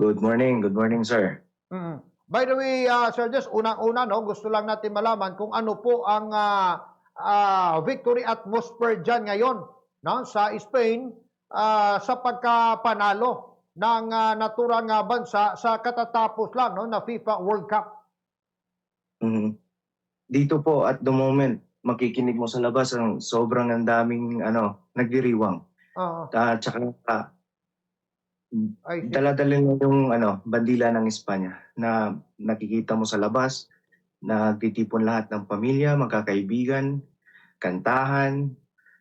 Good morning, sir. Mm. By the way, Sir Jess, unang-una, no, gusto lang natin malaman kung ano po ang victory atmosphere dyan ngayon, no, sa Spain sa pagkapanalo ng naturang bansa sa katatapos lang, no, na FIFA World Cup. Mhm. Dito po at the moment, makikinig mo sa labas ang daming nagdiriwang. Oo, At tsaka I see. dala-dala mo yung bandila ng Espanya na nakikita mo sa labas, nagtitipon lahat ng pamilya, magkakaibigan, kantahan,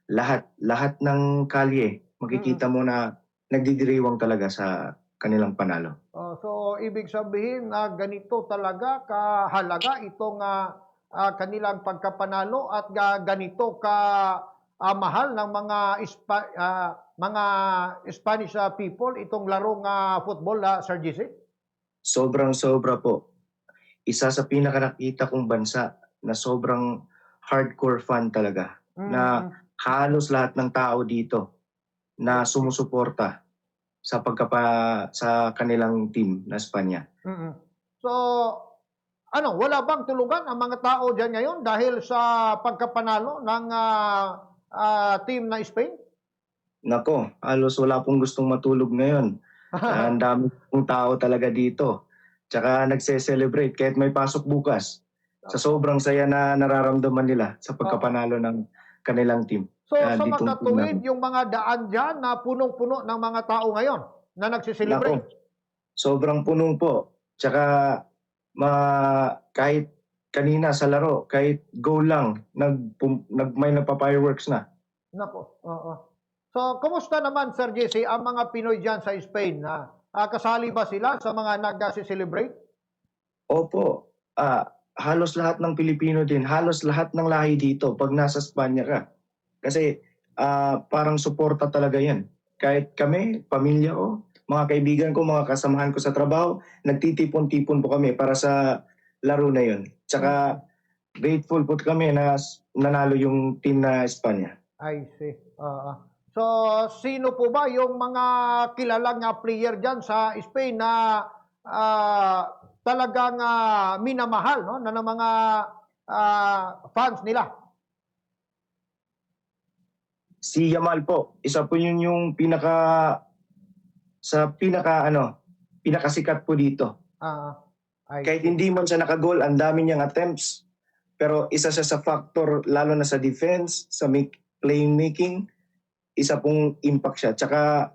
lahat ng kalye, Mm. makikita mo na nagdidiriwang talaga sa kanilang panalo. So, ibig sabihin na ganito talaga kahalaga itong kanilang pagkapanalo at ganito ka mahal ng mga Spanish people itong larong football, Sir GC? Sobrang-sobra po. Isa sa pinakanakita kong bansa na sobrang hardcore fan talaga, na Mm, halos lahat ng tao dito na sumusuporta sa kanilang team na Espanya. mm. So, wala bang tulugan ang mga tao diyan ngayon dahil sa pagkapanalo ng team na Spain? Nako, halos wala pong gustong matulog ngayon. Ang dami pong tao talaga dito. Tsaka nagse-celebrate kahit may pasok bukas. Sa sobrang saya na nararamdaman nila sa Oo. pagkapanalo ng kanilang team. So sa Ditong team makatuwid, namin. yung mga daan diyan na punong-puno ng mga tao ngayon na Nako, nagse-celebrate. sobrang punong po. Tsaka ma kahit kanina sa laro, kahit goal lang, may nagpa-fireworks na. Naku, oo. So kumusta naman, Sir Jesse, ang mga Pinoy diyan sa Spain, kasali ba sila sa mga nagse-celebrate? Opo, halos lahat ng Pilipino din, halos lahat ng lahi dito 'pag nasa Espanya ka. Kasi, parang suporta talaga 'yan. Kahit kami, pamilya ko, mga kaibigan ko, mga kasamahan ko sa trabaho, nagtitipon-tipon po kami para sa laro na 'yun. Mm, Tsaka grateful po kami na nanalo yung team na Espanya. I see, oo. So sino po ba yung mga kilalang player diyan sa Spain na talagang minamahal, 'no, ng mga fans nila? Si Yamal po, isa po 'yun yung pinakasikat po dito. Ah, I Kahit see. hindi man siya naka-goal, ang dami niyang attempts. Pero isa siya sa factor, lalo na sa defense, sa playmaking, isa pong impact siya. Tsaka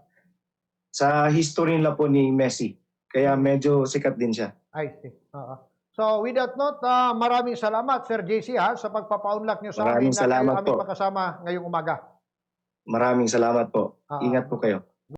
sa history nila po ni Messi. Kaya Mm, medyo sikat din siya. I see, oo. So with that note, maraming salamat Sir JC sa pagpapaunlak niyo sa Maraming amin na kayo salamat aming po. makasama ngayong umaga. Maraming salamat po. Oo. Ingat po kayo.